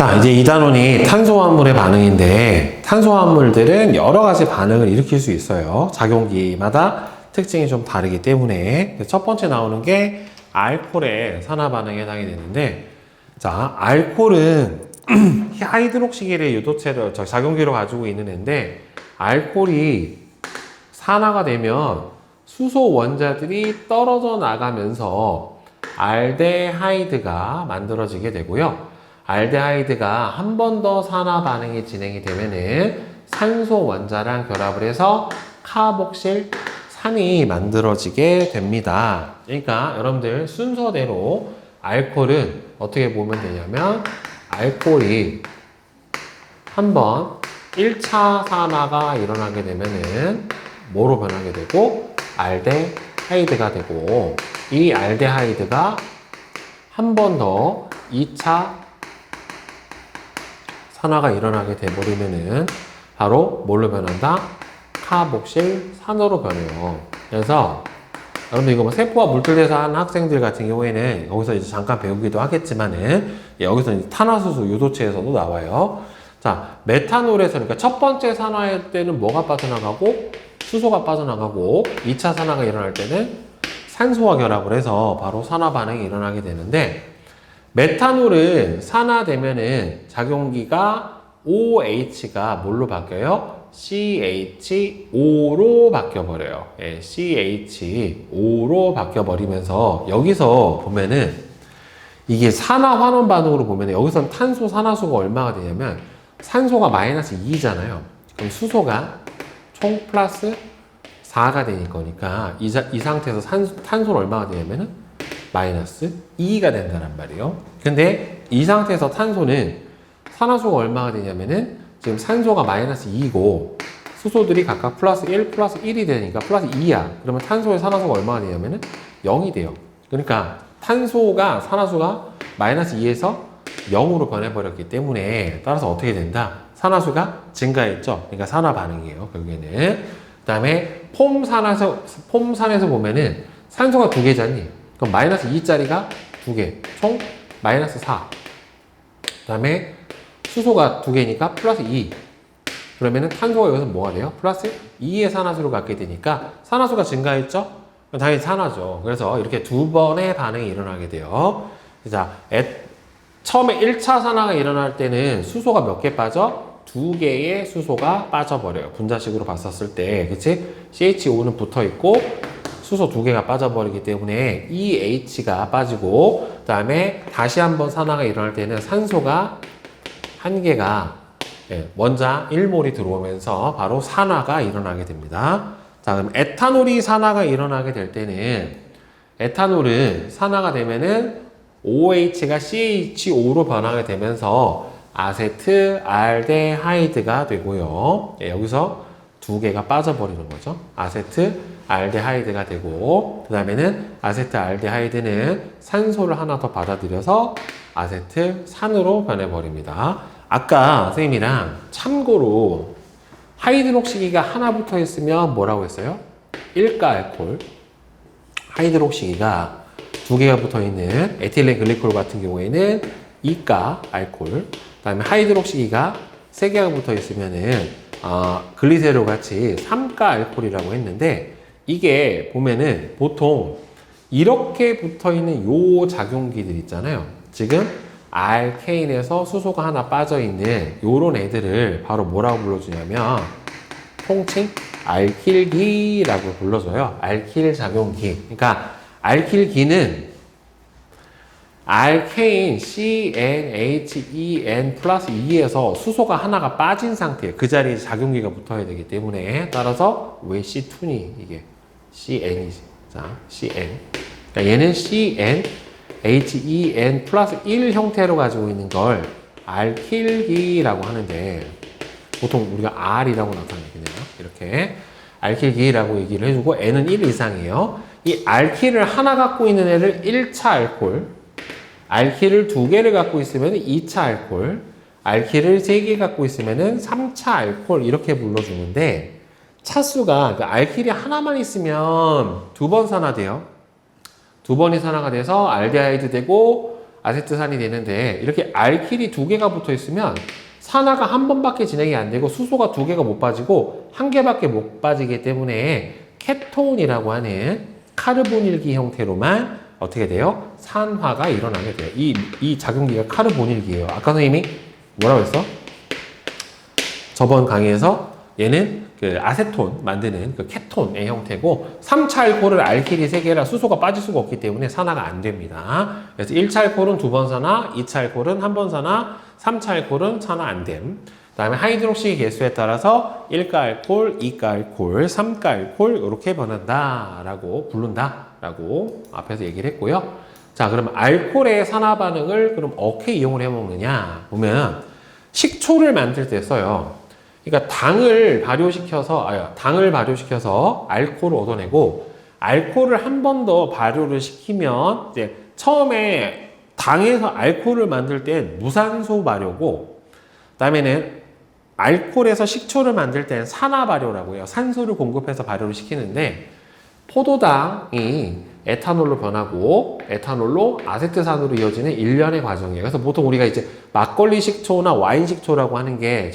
자, 이제 이단원이 탄소화합물의 반응인데 탄소화합물들은 여러 가지 반응을 일으킬 수 있어요. 작용기마다 특징이 좀 다르기 때문에 첫 번째 나오는 게 알코올의 산화 반응에 해당이 되는데, 자, 알코올은 하이드록시겔의 유도체를 작용기로 가지고 있는 애인데, 알코올이 산화가 되면 수소 원자들이 떨어져 나가면서 알데하이드가 만들어지게 되고요. 알데하이드가 한 번 더 산화 반응이 진행이 되면은 산소 원자랑 결합을 해서 카복실 산이 만들어지게 됩니다. 그러니까 여러분들 순서대로 알코올은 어떻게 보면 되냐면, 알코올이 한번 1차 산화가 일어나게 되면은 뭐로 변하게 되고 알데하이드가 되고, 이 알데하이드가 한 번 더 2차 산화가 일어나게 돼버리면은 바로 뭘로 변한다? 카복실 산으로 변해요. 그래서 여러분 이거 뭐 세포와 물질에서 하는 학생들 같은 경우에는 여기서 이제 잠깐 배우기도 하겠지만은, 여기서 이제 탄화수소 유도체에서도 나와요. 자, 메탄올에서, 그러니까 첫 번째 산화할 때는 뭐가 빠져나가고 수소가 빠져나가고, 2차 산화가 일어날 때는 산소와 결합을 해서 바로 산화 반응이 일어나게 되는데, 메탄올은 산화되면은 작용기가 OH가 뭘로 바뀌어요? CHO로 바뀌어버려요. 예, CHO로 바뀌어버리면서 여기서 보면은 이게 산화 환원 반응으로 보면은 여기선 탄소 산화수가 얼마가 되냐면 산소가 마이너스 2잖아요. 그럼 수소가 총 플러스 4가 되니까, 그러니까 이 상태에서 탄소는 얼마가 되냐면은 마이너스 2가 된다는 말이에요. 근데 이 상태에서 탄소는 산화수가 얼마가 되냐면은 지금 산소가 마이너스 2고 수소들이 각각 플러스 1, 플러스 1이 되니까 플러스 2야. 그러면 탄소의 산화수가 얼마가 되냐면은 0이 돼요. 그러니까 탄소가 산화수가 마이너스 2에서 0으로 변해버렸기 때문에, 따라서 어떻게 된다? 산화수가 증가했죠. 그러니까 산화 반응이에요, 결국에는. 그 다음에 폼산에서 보면은 산소가 2개잖니. 그럼 마이너스 2짜리가 2개, 총 마이너스 4. 그 다음에 수소가 2개니까 플러스 2. 그러면은 탄소가 여기서 뭐가 돼요? 플러스 2의 산화수를 갖게 되니까 산화수가 증가했죠? 그럼 당연히 산화죠. 그래서 이렇게 두 번의 반응이 일어나게 돼요. 자, 처음에 1차 산화가 일어날 때는 수소가 몇 개 빠져? 2개의 수소가 빠져버려요. 분자식으로 봤었을 때. 그치? CHO는 붙어 있고, 수소 2개가 빠져버리기 때문에 EH가 빠지고, 그 다음에 다시 한번 산화가 일어날 때는 산소가 1개가 원자 1몰이 들어오면서 바로 산화가 일어나게 됩니다. 자, 그럼 에탄올이 산화가 일어나게 될 때는, 에탄올은 산화가 되면은 OH가 CHO로 변하게 되면서 아세트 알데하이드가 되고요. 여기서 2개가 빠져버리는 거죠. 아세트 알데하이드가 되고, 그 다음에는 아세트 알데하이드는 산소를 하나 더 받아들여서 아세트 산으로 변해버립니다. 아까 선생님이랑 참고로 하이드록시기가 하나 붙어 있으면 뭐라고 했어요? 1가 알코올. 하이드록시기가 2개가 붙어 있는 에틸렌 글리콜 같은 경우에는 2가 알코올. 그 다음에 하이드록시기가 3개가 붙어 있으면은 글리세롤 같이 3가 알코올이라고 했는데, 이게 보면은 보통 이렇게 붙어 있는 요 작용기들 있잖아요. 지금 알케인에서 수소가 하나 빠져 있는 요런 애들을 바로 뭐라고 불러주냐면 통칭 알킬기라고 불러줘요. 알킬 작용기. 그러니까 알킬기는 알케인 CnHen 플러스 2에서 수소가 하나가 빠진 상태에 그 자리에 작용기가 붙어야 되기 때문에, 따라서 왜 C2니? 이게 CN이지. 자, CN. 그러니까 얘는 CnHen 플러스 1 형태로 가지고 있는 걸 알킬기라고 하는데, 보통 우리가 R이라고 나타내겠네요. 이렇게 알킬기라고 얘기를 해주고, N은 1 이상이에요. 이 알킬을 하나 갖고 있는 애를 1차 알콜, 알킬을 2개를 갖고 있으면 2차 알콜, 알킬을 3개 갖고 있으면 3차 알콜, 이렇게 불러주는데, 차수가, 그러니까 알킬이 하나만 있으면 2번 산화돼요. 2번이 산화가 돼서 알데하이드 되고, 아세트산이 되는데 이렇게 알킬이 두 개가 붙어 있으면 산화가 한 번밖에 진행이 안 되고 수소가 두 개가 못 빠지고 한 개밖에 못 빠지기 때문에 케톤이라고 하는 카르보닐기 형태로만 어떻게 돼요? 산화가 일어나게 돼요. 이 작용기가 카르보닐기예요. 아까 선생님이 뭐라고 했어? 저번 강의에서 얘는 그 아세톤 만드는 그 케톤의 형태고 3차 알코올을 알킬이 3개라 수소가 빠질 수가 없기 때문에 산화가 안 됩니다. 그래서 1차 알코올은 2번 산화, 2차 알코올은 1번 산화, 3차 알코올은 산화 안 됨. 그 다음에 하이드록시 개수에 따라서 1가 알코올, 2가 알코올, 3가 알코올 이렇게 변한다 라고 부른다 라고 앞에서 얘기를 했고요. 자, 그럼 알코올의 산화 반응을 그럼 어떻게 이용을 해 먹느냐 보면 식초를 만들 때 써요. 그러니까 당을 발효시켜서 알코올을 얻어내고 알코올을 한 번 더 발효를 시키면 이제 처음에 당에서 알코올을 만들 땐 무산소 발효고 그다음에는 알코올에서 식초를 만들 땐 산화 발효라고 해요. 산소를 공급해서 발효를 시키는데 포도당이 에탄올로 변하고 에탄올로 아세트산으로 이어지는 일련의 과정이에요. 그래서 보통 우리가 이제 막걸리 식초나 와인 식초라고 하는 게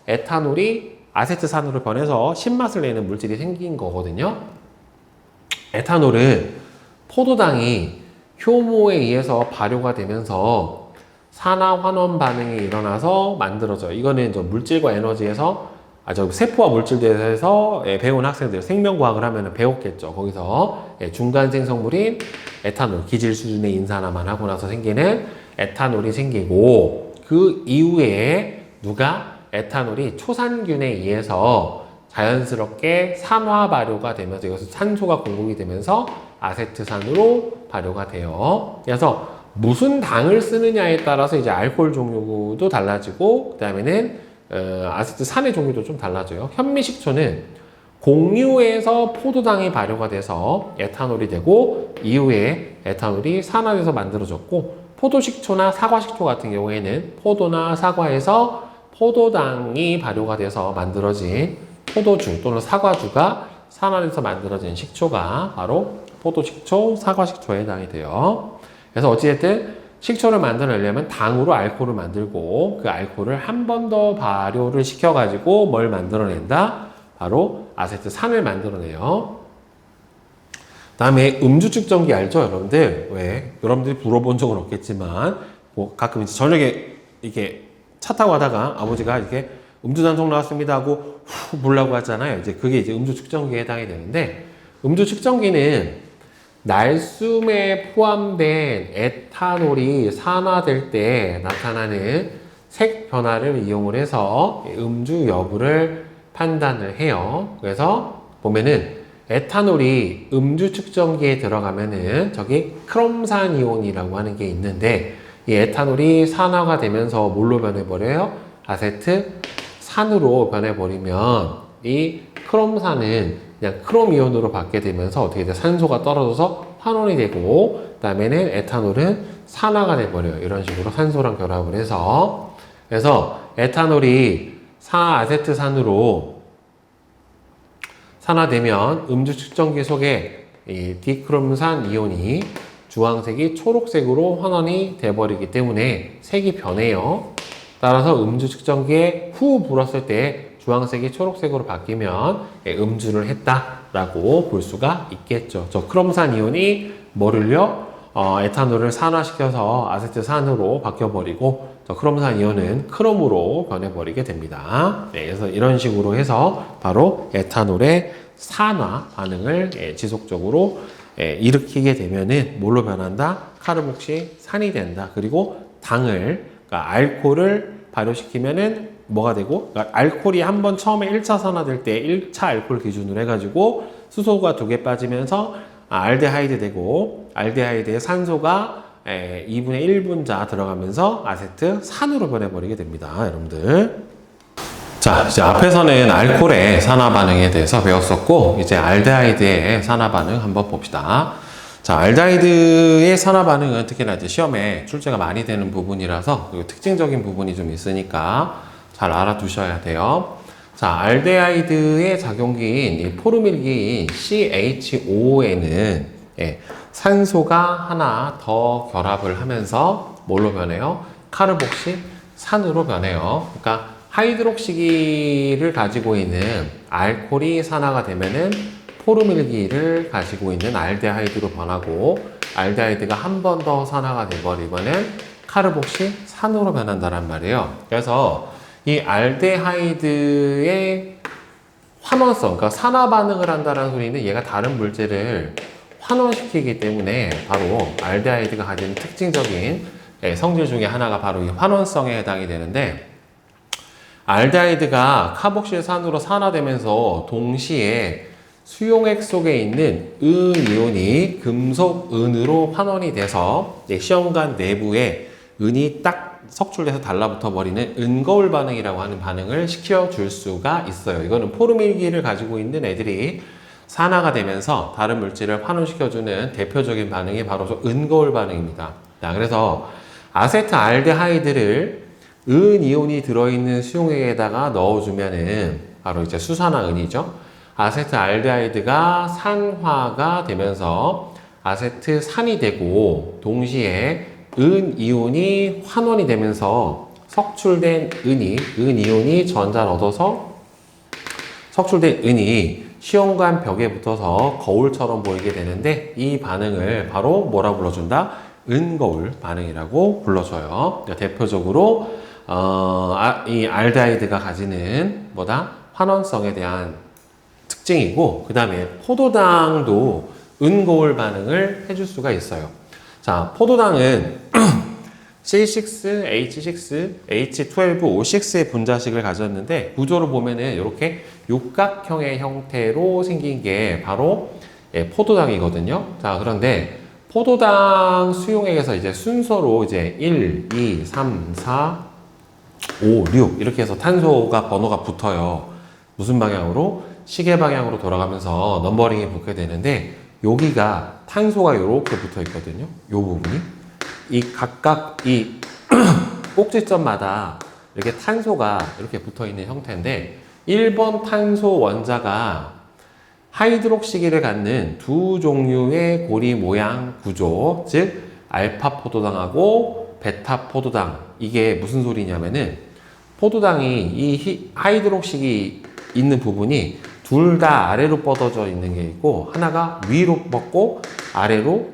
에탄올이 아세트산으로 변해서 신맛을 내는 물질이 생긴 거거든요. 에탄올은 포도당이 효모에 의해서 발효가 되면서 산화 환원 반응이 일어나서 만들어져요. 이거는 물질과 에너지에서 세포와 물질대에서 배운 학생들 생명과학을 하면 배웠겠죠. 거기서 중간 생성물인 에탄올, 기질 수준의 인산화만 하고 나서 생기는 에탄올이 생기고 그 이후에 누가 에탄올이 초산균에 의해서 자연스럽게 산화 발효가 되면서 이것은 산소가 공급이 되면서 아세트산으로 발효가 돼요. 그래서 무슨 당을 쓰느냐에 따라서 이제 알코올 종류도 달라지고 그 다음에는 아세트산의 종류도 좀 달라져요. 현미식초는 공유에서 포도당이 발효가 돼서 에탄올이 되고 이후에 에탄올이 산화돼서 만들어졌고 포도식초나 사과식초 같은 경우에는 포도나 사과에서 포도당이 발효가 돼서 만들어진 포도주 또는 사과주가 산화돼서 만들어진 식초가 바로 포도식초, 사과식초에 해당이 돼요. 그래서 어찌됐든 식초를 만들어내려면 당으로 알코올을 만들고 그 알코올을 한 번 더 발효를 시켜가지고 뭘 만들어낸다? 바로 아세트산을 만들어내요. 다음에 음주 측정기 알죠? 여러분들? 왜? 여러분들이 물어본 적은 없겠지만 뭐 가끔 이제 저녁에 이렇게 차 타고 가다가 아버지가 이렇게 음주 단속 나왔습니다 하고 후 물라고 하잖아요. 이제 그게 이제 음주 측정기에 해당이 되는데 음주 측정기는 날숨에 포함된 에탄올이 산화될 때 나타나는 색 변화를 이용을 해서 음주 여부를 판단을 해요. 그래서 보면은 에탄올이 음주 측정기에 들어가면은 저기 크롬산 이온이라고 하는 게 있는데 이 에탄올이 산화가 되면서 뭘로 변해버려요? 아세트산으로 변해버리면 이 크롬산은 그냥 크롬 이온으로 받게 되면서 어떻게 돼? 산소가 떨어져서 환원이 되고 그 다음에는 에탄올은 산화가 돼버려요. 이런 식으로 산소랑 결합을 해서 그래서 에탄올이 아세트산으로 산화되면 음주 측정기 속에 이 디크롬산 이온이 주황색이 초록색으로 환원이 돼버리기 때문에 색이 변해요. 따라서 음주 측정기에 후 불었을 때 주황색이 초록색으로 바뀌면 음주를 했다라고 볼 수가 있겠죠. 저 크롬산 이온이 뭐를요? 에탄올을 산화시켜서 아세트산으로 바뀌어버리고 저 크롬산 이온은 크롬으로 변해버리게 됩니다. 네, 그래서 이런 식으로 해서 바로 에탄올의 산화 반응을 지속적으로 일으키게 되면은 뭘로 변한다? 카르복실산이 된다. 그리고 당을, 그러니까 알코올을 발효시키면은 뭐가 되고, 그러니까 알코올이 한번 처음에 1차 산화될 때 1차 알코올 기준으로 해가지고 수소가 2개 빠지면서 알데하이드 되고, 알데하이드에 산소가 2분의 1분자 들어가면서 아세트산으로 변해버리게 됩니다. 여러분들. 자, 이제 앞에서는 알코올의 산화 반응에 대해서 배웠었고, 이제 알데하이드의 산화 반응 한번 봅시다. 자, 알데하이드의 산화 반응은 특히나 이제 시험에 출제가 많이 되는 부분이라서 특징적인 부분이 좀 있으니까 잘 알아두셔야 돼요. 자, 알데하이드의 작용기인 이 포르밀기인 CHO에는 예, 산소가 하나 더 결합을 하면서 뭘로 변해요? 카르복시 산으로 변해요. 그러니까 하이드록시기를 가지고 있는 알코올이 산화가 되면은 포르밀기를 가지고 있는 알데하이드로 변하고, 알데하이드가 한 번 더 산화가 돼버리면은 카르복시 산으로 변한다란 말이에요. 그래서 이 알데하이드의 환원성, 그러니까 산화 반응을 한다는 소리는 얘가 다른 물질을 환원시키기 때문에 바로 알데하이드가 가진 특징적인 성질 중에 하나가 바로 이 환원성에 해당이 되는데, 알데하이드가 카복실산으로 산화되면서 동시에 수용액 속에 있는 은 이온이 금속 은으로 환원이 돼서 시험관 내부에 은이 딱 석출돼서 달라붙어 버리는 은거울 반응이라고 하는 반응을 시켜줄 수가 있어요. 이거는 포르밀기를 가지고 있는 애들이 산화가 되면서 다른 물질을 환원시켜주는 대표적인 반응이 바로 저 은거울 반응입니다. 자, 그래서 아세트알데하이드를 은 이온이 들어있는 수용액에다가 넣어주면은 바로 이제 수산화은이죠. 아세트알데하이드가 산화가 되면서 아세트산이 되고, 동시에 은 이온이 환원이 되면서 석출된 은 이온이 전자를 얻어서 석출된 은이 시험관 벽에 붙어서 거울처럼 보이게 되는데, 이 반응을 바로 뭐라 불러준다? 은거울 반응이라고 불러줘요. 대표적으로 이 알데하이드가 가지는 환원성에 대한 특징이고, 그 다음에 포도당도 은거울 반응을 해줄 수가 있어요. 자, 포도당은 C6, H6, H12O6의 분자식을 가졌는데, 구조를 보면은 이렇게 육각형의 형태로 생긴 게 바로 포도당이거든요. 자, 그런데 포도당 수용액에서 이제 순서로 이제 1, 2, 3, 4, 5, 6 이렇게 해서 탄소가 번호가 붙어요. 무슨 방향으로? 시계 방향으로 돌아가면서 넘버링이 붙게 되는데, 여기가 탄소가 이렇게 붙어 있거든요. 이 부분이 이 각각 이 꼭지점마다 이렇게 탄소가 이렇게 붙어 있는 형태인데, 1번 탄소 원자가 하이드록시기를 갖는 두 종류의 고리 모양 구조, 즉 알파 포도당하고 베타 포도당. 이게 무슨 소리냐면은, 포도당이 이 하이드록시기 있는 부분이 둘 다 아래로 뻗어져 있는 게 있고, 하나가 위로 뻗고 아래로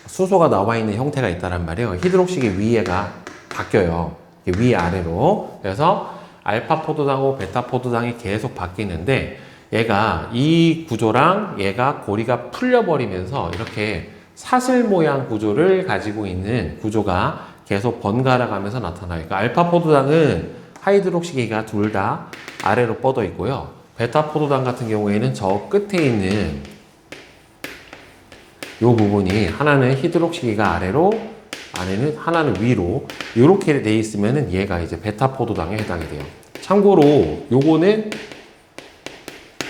수소가 나와 있는 형태가 있다란 말이에요. 히드록시기 위에가 바뀌어요. 위아래로. 그래서 알파 포도당하고 베타 포도당이 계속 바뀌는데, 얘가 이 구조랑 얘가 고리가 풀려버리면서 이렇게 사슬 모양 구조를 가지고 있는 구조가 계속 번갈아 가면서 나타나요. 그러니까 알파 포도당은 하이드록시기가 둘 다 아래로 뻗어 있고요. 베타 포도당 같은 경우에는 저 끝에 있는 이 부분이 하나는 히드록시기가 아래로, 하나는 위로 이렇게 돼 있으면은 얘가 이제 베타 포도당에 해당이 돼요. 참고로 요거는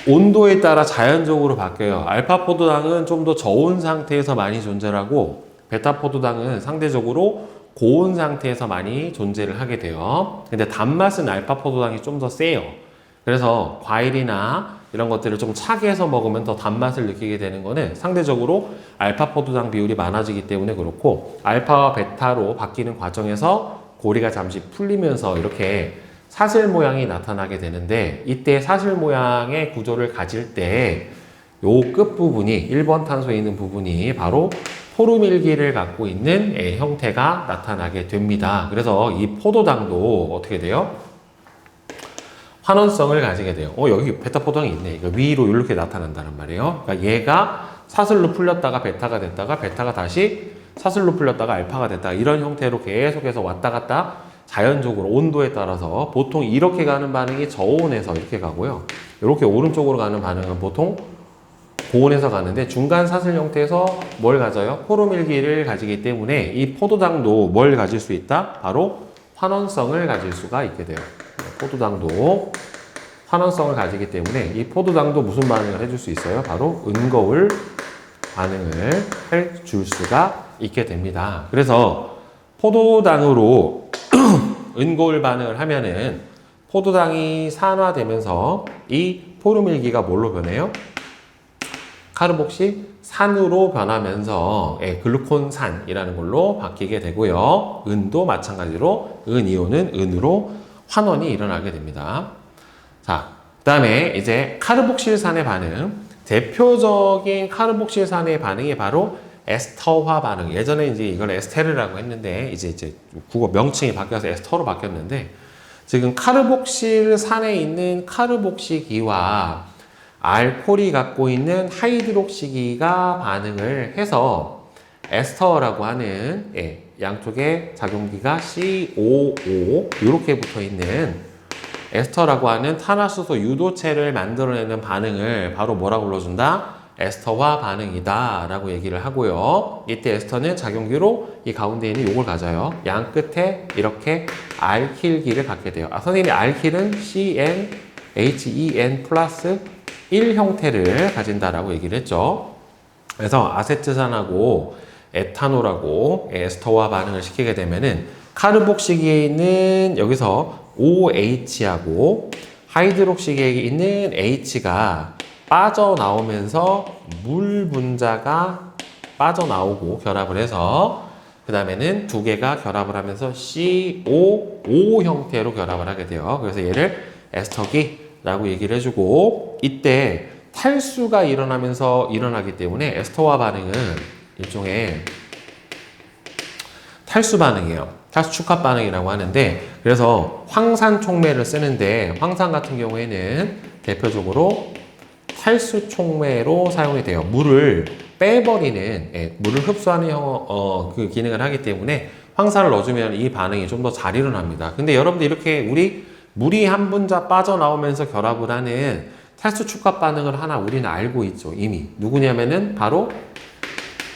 온도에 따라 자연적으로 바뀌어요. 알파 포도당은 좀 더 저온 상태에서 많이 존재하고, 베타 포도당은 상대적으로 고온 상태에서 많이 존재를 하게 돼요. 근데 단맛은 알파 포도당이 좀 더 세요. 그래서 과일이나 이런 것들을 좀 차게 해서 먹으면 더 단맛을 느끼게 되는 거는 상대적으로 알파 포도당 비율이 많아지기 때문에 그렇고, 알파와 베타로 바뀌는 과정에서 고리가 잠시 풀리면서 이렇게 사슬 모양이 나타나게 되는데, 이때 사슬 모양의 구조를 가질 때 요 끝부분이 1번 탄소에 있는 부분이 바로 포르밀기를 갖고 있는 형태가 나타나게 됩니다. 그래서 이 포도당도 어떻게 돼요? 환원성을 가지게 돼요. 여기 베타 포도당이 있네. 이거 위로 이렇게 나타난다는 말이에요. 그러니까 얘가 사슬로 풀렸다가 베타가 됐다가, 베타가 다시 사슬로 풀렸다가 알파가 됐다가, 이런 형태로 계속해서 왔다 갔다 자연적으로 온도에 따라서, 보통 이렇게 가는 반응이 저온에서 이렇게 가고요. 이렇게 오른쪽으로 가는 반응은 보통 고온에서 가는데, 중간 사슬 형태에서 뭘 가져요? 포르밀기를 가지기 때문에 이 포도당도 뭘 가질 수 있다? 바로 환원성을 가질 수가 있게 돼요. 포도당도 환원성을 가지기 때문에 이 포도당도 무슨 반응을 해줄 수 있어요? 바로 은거울 반응을 해줄 수가 있게 됩니다. 그래서 포도당으로 은거울 반응을 하면은 포도당이 산화되면서 이 포르밀기가 뭘로 변해요? 카르복시 산으로 변하면서 글루콘산이라는 걸로 바뀌게 되고요. 은도 마찬가지로 은이온은 은으로 환원이 일어나게 됩니다. 자, 그 다음에 이제 카르복실산의 반응. 대표적인 카르복실산의 반응이 바로 에스터화 반응. 예전에 이제 이걸 에스테르라고 했는데 이제 국어 명칭이 바뀌어서 에스터로 바뀌었는데 지금 카르복실산에 있는 카르복시기와 알코올이 갖고 있는 하이드록시기가 반응을 해서 에스터라고 하는 양쪽에 작용기가 COO 이렇게 붙어 있는 에스터라고 하는 탄화수소 유도체를 만들어내는 반응을 바로 뭐라고 불러준다? 에스터화 반응이다 라고 얘기를 하고요. 이때 에스터는 작용기로 이 가운데 있는 요걸 가져요. 양 끝에 이렇게 알킬기를 갖게 돼요. 선생님이 알킬은 CN, HEN 플러스 1 형태를 가진다라고 얘기를 했죠. 그래서 아세트산하고 에탄올하고 에스터화 반응을 시키게 되면은 카르복시기에 있는 여기서 OH하고 하이드록시기에 있는 H가 빠져나오면서 물 분자가 빠져나오고 결합을 해서 그 다음에는 두 개가 결합을 하면서 COO 형태로 결합을 하게 돼요. 그래서 얘를 에스터기라고 얘기를 해주고 이때 탈수가 일어나기 때문에 에스터화 반응은 일종의 탈수 반응이에요. 탈수 축합 반응이라고 하는데 그래서 황산 촉매를 쓰는데 황산 같은 경우에는 대표적으로 탈수 촉매로 사용이 돼요. 물을 빼버리는, 물을 흡수하는 그 기능을 하기 때문에 황산을 넣어주면 이 반응이 좀 더 잘 일어납니다. 근데 여러분들 이렇게 물이 한 분자 빠져나오면서 결합을 하는 탈수 축합 반응을 하나 우리는 알고 있죠. 이미. 누구냐면은 바로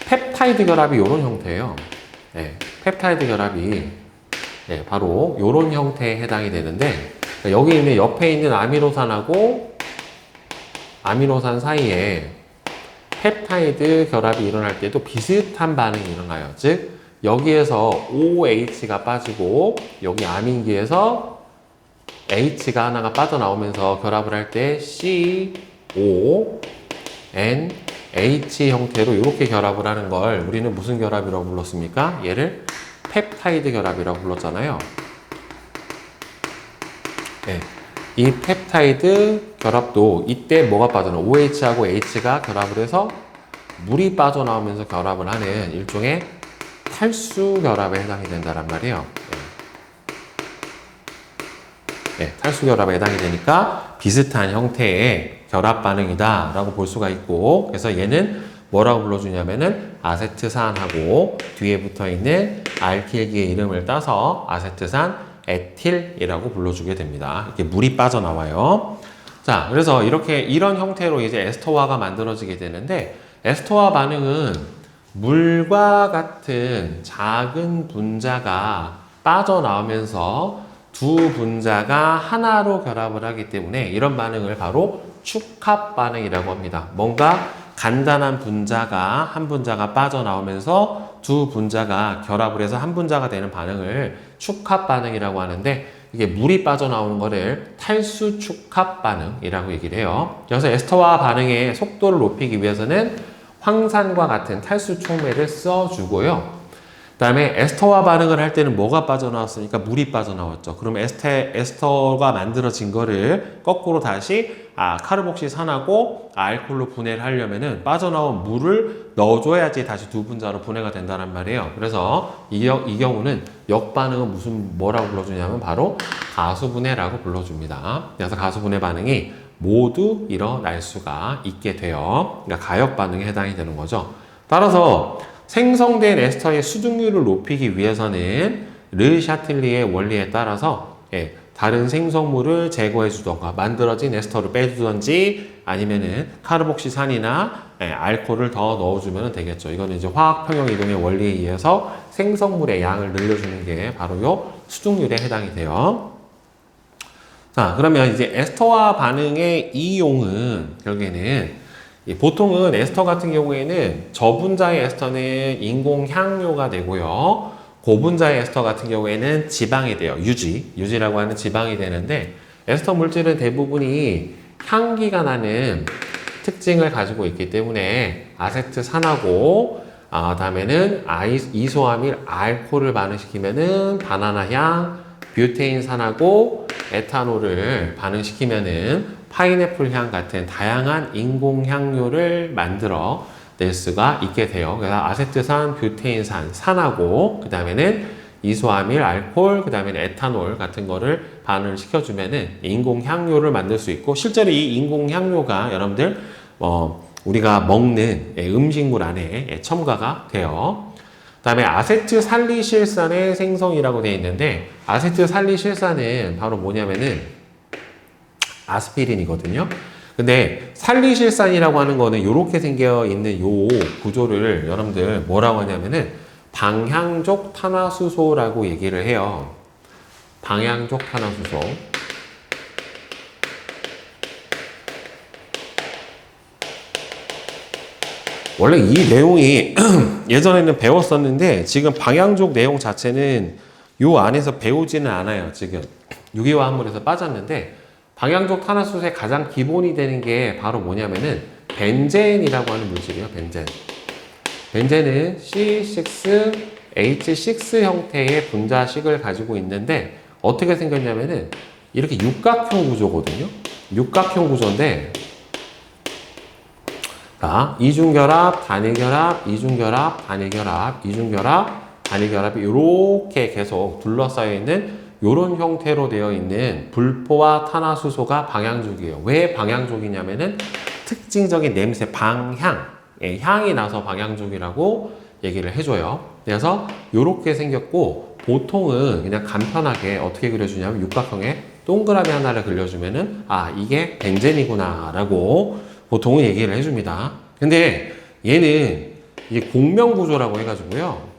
펩타이드 결합이 이런 형태예요. 펩타이드 결합이 바로 이런 형태에 해당이 되는데 여기 있는 옆에 있는 아미노산 사이에 펩타이드 결합이 일어날 때도 비슷한 반응이 일어나요. 즉 여기에서 OH가 빠지고 여기 아민기에서 H가 하나가 빠져나오면서 결합을 할 때 CO, N, H 형태로 이렇게 결합을 하는 걸 우리는 무슨 결합이라고 불렀습니까? 얘를 펩타이드 결합이라고 불렀잖아요. 이 펩타이드 결합도 이때 뭐가 빠져나? OH하고 H가 결합을 해서 물이 빠져나오면서 결합을 하는 일종의 탈수 결합에 해당이 된다는 말이에요. 탈수 결합에 해당이 되니까 비슷한 형태의 결합 반응이다 라고 볼 수가 있고 그래서 얘는 뭐라고 불러주냐면은 아세트산하고 뒤에 붙어 있는 알킬기의 이름을 따서 아세트산 에틸이라고 불러주게 됩니다. 이렇게 물이 빠져나와요. 자, 그래서 이런 형태로 이제 에스터화가 만들어지게 되는데 에스터화 반응은 물과 같은 작은 분자가 빠져나오면서 두 분자가 하나로 결합을 하기 때문에 이런 반응을 바로 축합 반응이라고 합니다. 뭔가 간단한 분자가 한 분자가 빠져나오면서 두 분자가 결합을 해서 한 분자가 되는 반응을 축합 반응이라고 하는데 이게 물이 빠져나오는 거를 탈수 축합 반응이라고 얘기를 해요. 그래서 에스터화 반응의 속도를 높이기 위해서는 황산과 같은 탈수 촉매를 써주고요. 그 다음에 에스터화 반응을 할 때는 뭐가 빠져나왔으니까 물이 빠져나왔죠. 그럼 에스터가 만들어진 거를 거꾸로 다시 카르복실산하고 알코올로 분해를 하려면은 빠져나온 물을 넣어줘야지 다시 두 분자로 분해가 된다는 말이에요. 그래서 이 경우는 역반응은 뭐라고 불러주냐면 바로 가수분해라고 불러줍니다. 그래서 가수분해 반응이 모두 일어날 수가 있게 돼요. 그러니까 가역 반응에 해당이 되는 거죠. 따라서 생성된 에스터의 수증률을 높이기 위해서는 르 샤틀리의 원리에 따라서 다른 생성물을 제거해 주던가 만들어진 에스터를 빼주던지 아니면은 카르복시산이나 알코올을 더 넣어주면 되겠죠. 이거는 이제 화학 평형 이동의 원리에 의해서 생성물의 양을 늘려주는 게 바로 요 수증률에 해당이 돼요. 자, 그러면 이제 에스터화 반응의 이용은 결국에는 보통은 에스터 같은 경우에는 저분자의 에스터는 인공 향료가 되고요. 고분자의 에스터 같은 경우에는 지방이 돼요. 유지라고 하는 지방이 되는데 에스터 물질은 대부분이 향기가 나는 특징을 가지고 있기 때문에 아세트산하고 다음에는 이소아밀 알코올을 반응시키면은 바나나 향, 뷰테인산하고 에탄올을 반응시키면은 파인애플 향 같은 다양한 인공 향료를 만들어 낼 수가 있게 돼요. 그래서 아세트산, 뷰테인산, 산하고 그 다음에는 이소아밀 알코올, 그 다음에는 에탄올 같은 거를 반응을 시켜주면은 인공 향료를 만들 수 있고, 실제로 이 인공 향료가 여러분들 우리가 먹는 음식물 안에 첨가가 돼요. 그 다음에 아세트살리실산의 생성이라고 되어 있는데, 아세트살리실산은 바로 뭐냐면은 아스피린이거든요. 근데 살리실산이라고 하는 거는 이렇게 생겨 있는 요 구조를 여러분들 뭐라고 하냐면은 방향족 탄화수소라고 얘기를 해요. 방향족 탄화수소. 원래 이 내용이 예전에는 배웠었는데 지금 방향족 내용 자체는 요 안에서 배우지는 않아요. 지금 유기화합물에서 빠졌는데, 방향족 탄화수소의 가장 기본이 되는 게 바로 뭐냐면은 벤젠이라고 하는 물질이에요. 벤젠은 C6H6 형태의 분자식을 가지고 있는데 어떻게 생겼냐면은 이렇게 육각형 구조거든요. 육각형 구조인데, 자, 이중결합, 단일결합, 이중결합, 단일결합, 이중결합, 단일결합이 이렇게 계속 둘러싸여 있는 이런 형태로 되어 있는 불포화 탄화수소가 방향족이에요. 왜 방향족이냐면은 특징적인 냄새, 방향, 향이 나서 방향족이라고 얘기를 해줘요. 그래서 이렇게 생겼고, 보통은 그냥 간편하게 어떻게 그려주냐면 육각형에 동그라미 하나를 그려주면은 이게 벤젠이구나 라고 보통은 얘기를 해줍니다. 근데 얘는 이게 공명구조라고 해가지고요,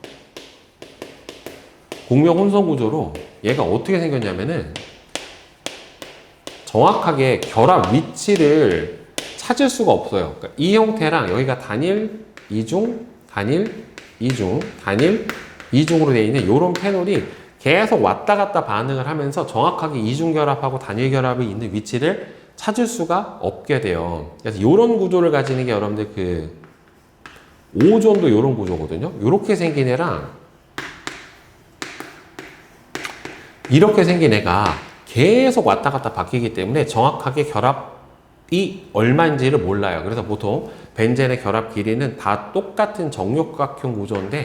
공명 혼성 구조로 얘가 어떻게 생겼냐면은 정확하게 결합 위치를 찾을 수가 없어요. 그러니까 이 형태랑 여기가 단일, 이중, 단일, 이중, 단일, 이중으로 되어 있는 이런 페놀이 계속 왔다 갔다 반응을 하면서 정확하게 이중결합하고 단일결합이 있는 위치를 찾을 수가 없게 돼요. 그래서 이런 구조를 가지는 게 여러분들 그 오존도 이런 구조거든요. 이렇게 생긴 애랑 이렇게 생긴 애가 계속 왔다 갔다 바뀌기 때문에 정확하게 결합이 얼마인지를 몰라요. 그래서 보통 벤젠의 결합 길이는 다 똑같은 정육각형 구조인데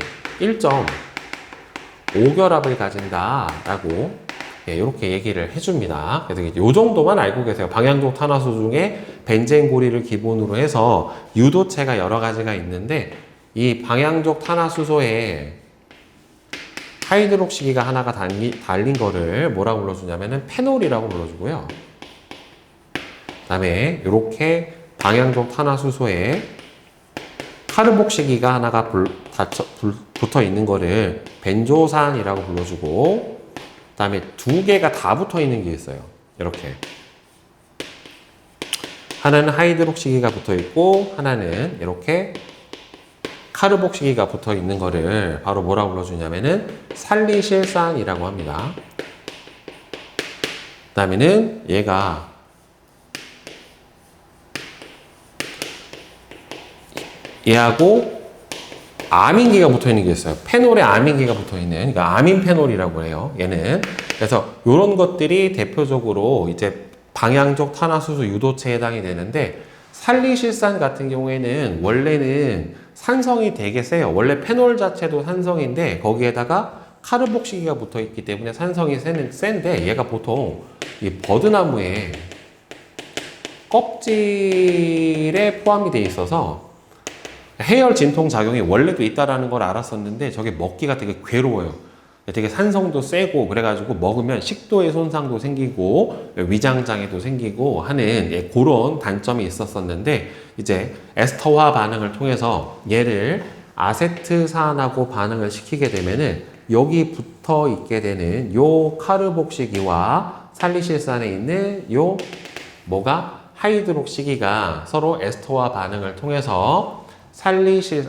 1.5결합을 가진다라고 이렇게 얘기를 해줍니다. 그래서 이 정도만 알고 계세요. 방향족 탄화수 중에 벤젠 고리를 기본으로 해서 유도체가 여러 가지가 있는데, 이 방향족 탄화수소에 하이드록시기가 하나가 달린 거를 뭐라고 불러주냐면은 페놀이라고 불러주고요. 그 다음에 이렇게 방향족 탄화수소에 카르복시기가 하나가 붙어 있는 거를 벤조산이라고 불러주고, 그 다음에 두 개가 다 붙어 있는 게 있어요. 이렇게. 하나는 하이드록시기가 붙어 있고, 하나는 이렇게 카르복시기가 붙어 있는 거를 바로 뭐라고 불러주냐면은 살리실산이라고 합니다. 그 다음에는 얘가 얘하고 아민기가 붙어 있는 게 있어요. 페놀에 아민기가 붙어 있는, 그러니까 아민페놀이라고 해요. 얘는. 그래서 이런 것들이 대표적으로 이제 방향족 탄화수소 유도체에 해당이 되는데, 살리실산 같은 경우에는 원래는 산성이 되게 세요. 원래 페놀 자체도 산성인데 거기에다가 카르복시기가 붙어 있기 때문에 산성이 센데, 얘가 보통 이 버드나무의 껍질에 포함이 돼 있어서 해열 진통 작용이 원래도 있다라는 걸 알았었는데, 저게 먹기가 되게 괴로워요. 되게 산성도 세고, 그래가지고 먹으면 식도에 손상도 생기고 위장장애도 생기고 하는 그런 단점이 있었었는데, 이제 에스터화 반응을 통해서 얘를 아세트산하고 반응을 시키게 되면은 여기 붙어 있게 되는 요 카르복시기와 살리실산에 있는 요 하이드록시기가 서로 에스터화 반응을 통해서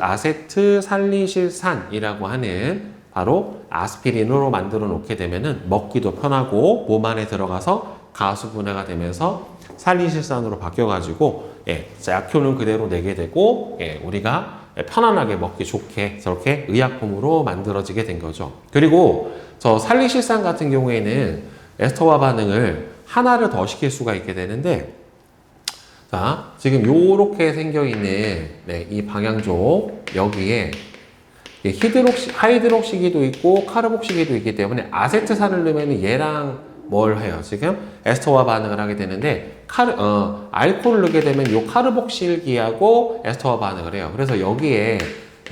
아세트살리실산이라고 하는 바로 아스피린으로 만들어 놓게 되면은 먹기도 편하고 몸 안에 들어가서 가수 분해가 되면서 살리실산으로 바뀌어가지고 약효는 그대로 내게 되고 우리가 편안하게 먹기 좋게 저렇게 의약품으로 만들어지게 된 거죠. 그리고 저 살리실산 같은 경우에는 에스터와 반응을 하나를 더 시킬 수가 있게 되는데, 자, 지금 요렇게 생겨 있는 이 방향족 여기에 하이드록시기도 있고 카르복시기도 있기 때문에 아세트산을 넣으면 얘랑 뭘 해요? 지금 에스터와 반응을 하게 되는데 알코올을 넣게 되면 요 카르복실기하고 에스터와 반응을 해요. 그래서 여기에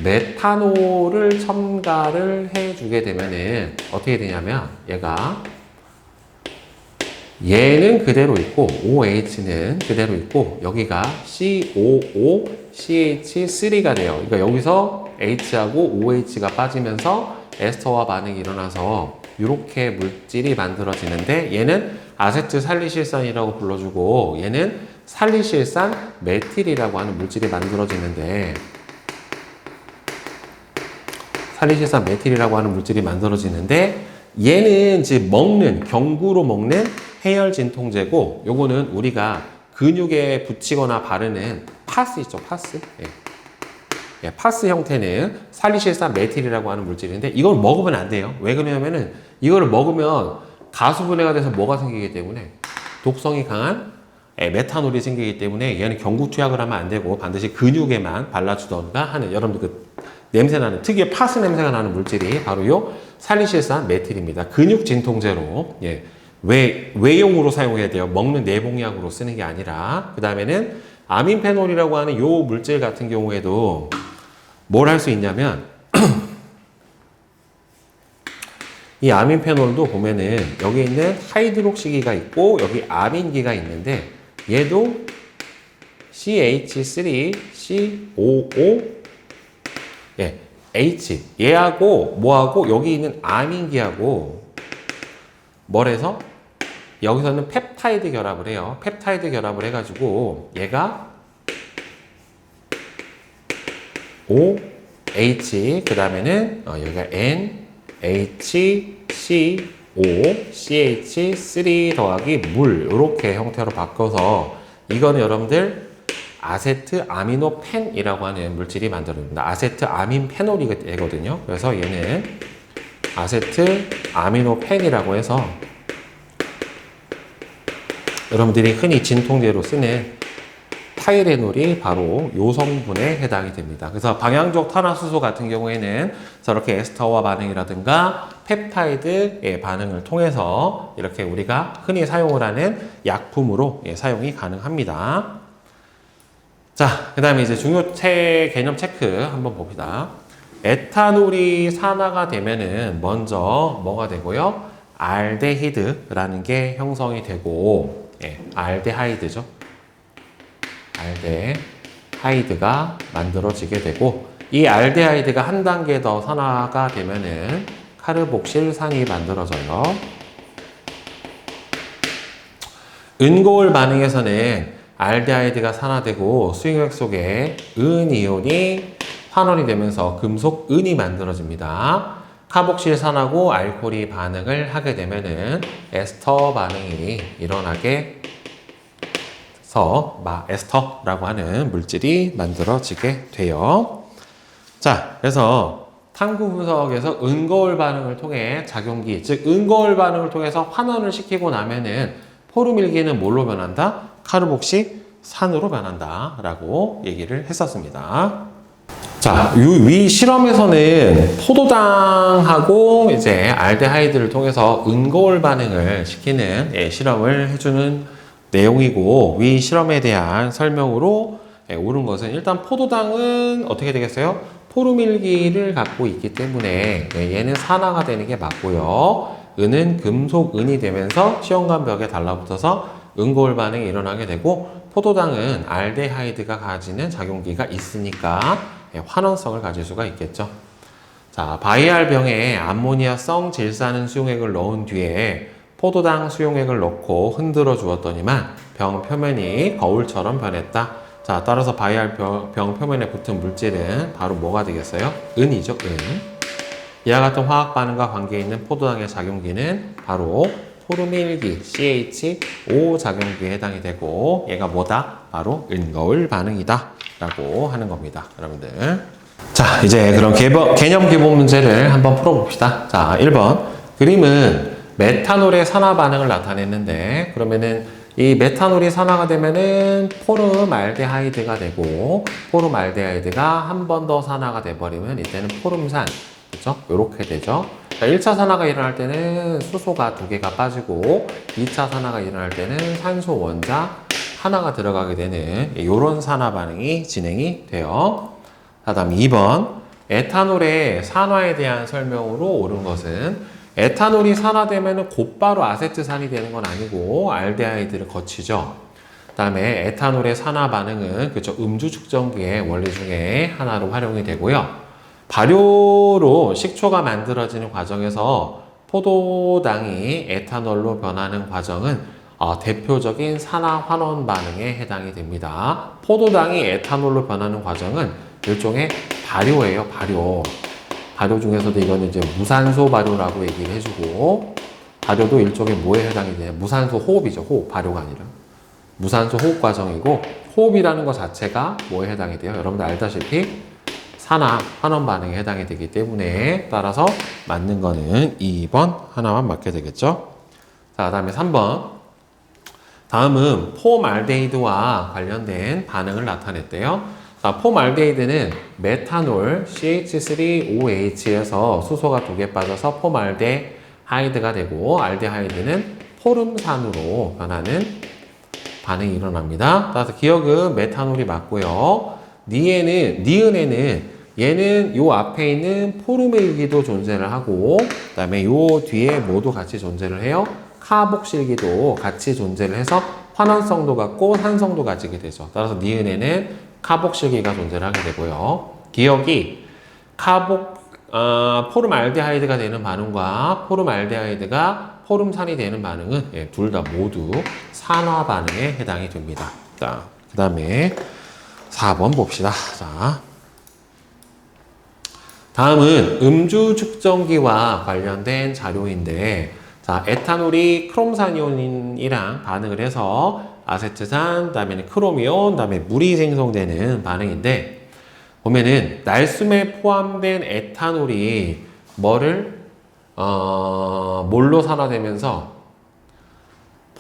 메탄올을 첨가를 해주게 되면은 어떻게 되냐면 얘는 그대로 있고 OH는 그대로 있고 여기가 COOCH3가 돼요. 그러니까 여기서 H하고 OH가 빠지면서 에스터와 반응이 일어나서 이렇게 물질이 만들어지는데 얘는 아세트살리실산이라고 불러주고 얘는 살리실산 메틸이라고 하는 물질이 만들어지는데 얘는 이제 경구로 먹는 해열 진통제고 요거는 우리가 근육에 붙이거나 바르는 파스 있죠, 파스. 파스 형태는 살리실산 메틸이라고 하는 물질인데 이걸 먹으면 안 돼요. 왜 그러냐면은 이거를 먹으면 가수분해가 돼서 뭐가 생기기 때문에 독성이 강한 메탄올이 생기기 때문에 얘는 경구 투약을 하면 안 되고 반드시 근육에만 발라주던가 하는 여러분들 냄새나는 특유의 파스 냄새가 나는 물질이 바로 요 살리실산 메틸입니다. 근육 진통제로 외용으로 사용해야 돼요. 먹는 내복약으로 쓰는 게 아니라. 그 다음에는 아민페놀이라고 하는 요 물질 같은 경우에도 뭘 할 수 있냐면 이 아민페놀도 보면은 여기 있는 하이드록시기가 있고 여기 아민기가 있는데 얘도 CH3COO H 얘하고 뭐하고 여기 있는 아민기하고 뭘 해서 여기서는 펩타이드 결합을 해요. 펩타이드 결합을 해가지고 얘가 OH 그 다음에는 여기가 NHCO CH3 더하기 물 이렇게 형태로 바꿔서 이거는 여러분들 아세트 아미노펜이라고 하는 물질이 만들어집니다. 아세트 아민페놀이 되거든요. 그래서 얘는 아세트 아미노펜이라고 해서 여러분들이 흔히 진통제로 쓰는 타이레놀이 바로 요 성분에 해당이 됩니다. 그래서 방향족 탄화수소 같은 경우에는 저렇게 에스터와 반응이라든가 펩타이드의 반응을 통해서 이렇게 우리가 흔히 사용을 하는 약품으로 사용이 가능합니다. 자, 그 다음에 이제 중요 개념 체크 한번 봅시다. 에탄올이 산화가 되면은 먼저 뭐가 되고요? 알데히드라는 게 형성이 되고, 알데하이드죠. 알데하이드가 만들어지게 되고, 이 알데하이드가 한 단계 더 산화가 되면은 카르복실산이 만들어져요. 은고울 반응에서는 알데하이드가 산화되고 수용액 속에 은이온이 환원이 되면서 금속 은이 만들어집니다. 카복실산하고 알코올이 반응을 하게 되면은 에스터 반응이 일어나게 해서 에스터라고 하는 물질이 만들어지게 돼요. 자, 그래서 탐구 분석에서 은거울 반응을 통해 작용기, 즉 은거울 반응을 통해서 환원을 시키고 나면은 포르밀기는 뭘로 변한다? 카르복실산으로 변한다 라고 얘기를 했었습니다. 자, 위 실험에서는 포도당하고 이제 알데하이드를 통해서 은거울 반응을 시키는 실험을 해주는 내용이고, 위 실험에 대한 설명으로 옳은 것은 일단 포도당은 어떻게 되겠어요? 포르밀기를 갖고 있기 때문에 얘는 산화가 되는 게 맞고요. 은은 금속 은이 되면서 시험관 벽에 달라붙어서 은거울 반응이 일어나게 되고, 포도당은 알데하이드가 가지는 작용기가 있으니까 환원성을 가질 수가 있겠죠. 자, 바이알병에 암모니아성 질산은 수용액을 넣은 뒤에 포도당 수용액을 넣고 흔들어 주었더니만 병 표면이 거울처럼 변했다. 자, 따라서 바이알병 표면에 붙은 물질은 바로 뭐가 되겠어요? 은이죠, 은. 이와 같은 화학 반응과 관계 있는 포도당의 작용기는 바로 포름일기 CH5 작용기에 해당이 되고 얘가 뭐다? 바로 은거울 반응이다 라고 하는 겁니다. 여러분들. 자, 이제 그럼 개념 기본 문제를 한번 풀어봅시다. 자, 1번. 그림은 메탄올의 산화 반응을 나타냈는데 그러면은 이 메탄올이 산화가 되면은 포름알데하이드가 되고 포름알데하이드가 한 번 더 산화가 돼버리면 이때는 포름산, 그렇죠? 요렇게 되죠. 자, 1차 산화가 일어날 때는 수소가 2개가 빠지고 2차 산화가 일어날 때는 산소 원자 하나가 들어가게 되는 이런 산화 반응이 진행이 돼요. 자, 다음 2번. 에탄올의 산화에 대한 설명으로 옳은 것은 에탄올이 산화되면 곧바로 아세트산이 되는 건 아니고 알데하이드를 거치죠. 그 다음에 에탄올의 산화 반응은 그쵸, 음주 측정기의 원리 중에 하나로 활용이 되고요. 발효로 식초가 만들어지는 과정에서 포도당이 에탄올로 변하는 과정은 대표적인 산화 환원 반응에 해당이 됩니다. 포도당이 에탄올로 변하는 과정은 일종의 발효예요, 발효. 발효 중에서도 이거는 이제 무산소 발효라고 얘기를 해주고, 발효도 일종의 뭐에 해당이 되냐? 무산소 호흡이죠. 호흡, 발효가 아니라. 무산소 호흡 과정이고, 호흡이라는 것 자체가 뭐에 해당이 돼요? 여러분들 알다시피 산화, 환원 반응에 해당이 되기 때문에 따라서 맞는 거는 2번 하나만 맞게 되겠죠? 자, 그 다음에 3번. 다음은 폼알데히드와 관련된 반응을 나타냈대요. 자, 폼알데히드는 메탄올 CH3OH에서 수소가 2개 빠져서 폼알데하이드가 되고 알데하이드는 포름산으로 변하는 반응이 일어납니다. 따라서 기억은 메탄올이 맞고요. 니은에는 얘는 요 앞에 있는 포름일기도 존재를 하고 그 다음에 요 뒤에 뭐도 같이 존재를 해요. 카복실기도 같이 존재를 해서 환원성도 같고 산성도 가지게 되죠. 따라서 니은에는 카복실기가 존재를 하게 되고요. 기억이 포름알데하이드가 되는 반응과 포름알데하이드가 포름산이 되는 반응은 둘 다 모두 산화 반응에 해당이 됩니다. 자, 그 다음에 4번 봅시다. 자, 다음은 음주 측정기와 관련된 자료인데 자, 에탄올이 크롬산이온이랑 반응을 해서 아세트산, 그 다음에는 크로미온, 그 다음에 물이 생성되는 반응인데 보면은 날숨에 포함된 에탄올이 뭘로 산화되면서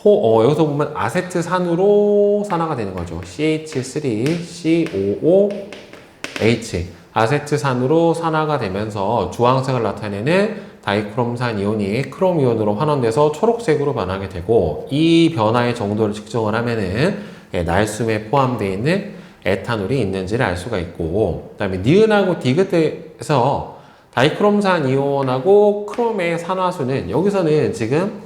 여기서 보면 아세트산으로 산화가 되는 거죠. CH3COOH 아세트산으로 산화가 되면서 주황색을 나타내는 다이크롬산 이온이 크롬 이온으로 환원돼서 초록색으로 변하게 되고 이 변화의 정도를 측정을 하면은 날숨에 포함되어 있는 에탄올이 있는지를 알 수가 있고 그 다음에 니은하고 디귿에서 다이크롬산 이온하고 크롬의 산화수는 여기서는 지금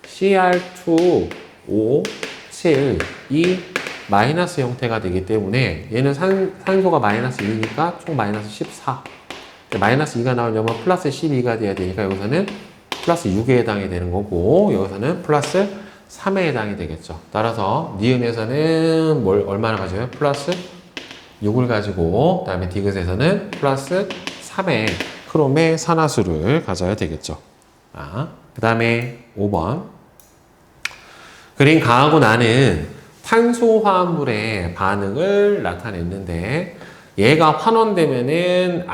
Cr2O7이 마이너스 형태가 되기 때문에 얘는 산소가 마이너스 2니까 총 마이너스 14 마이너스 2가 나오려면 플러스 12가 돼야 되니까 여기서는 플러스 6에 해당이 되는 거고 여기서는 플러스 3에 해당이 되겠죠. 따라서 니은에서는 얼마나 가져요? 플러스 6을 가지고 그 다음에 디귿에서는 플러스 3의 크롬의 산화수를 가져야 되겠죠. 그 다음에 5번 그린 강하고 나는 탄소화합물의 반응을 나타냈는데 얘가 환원되면은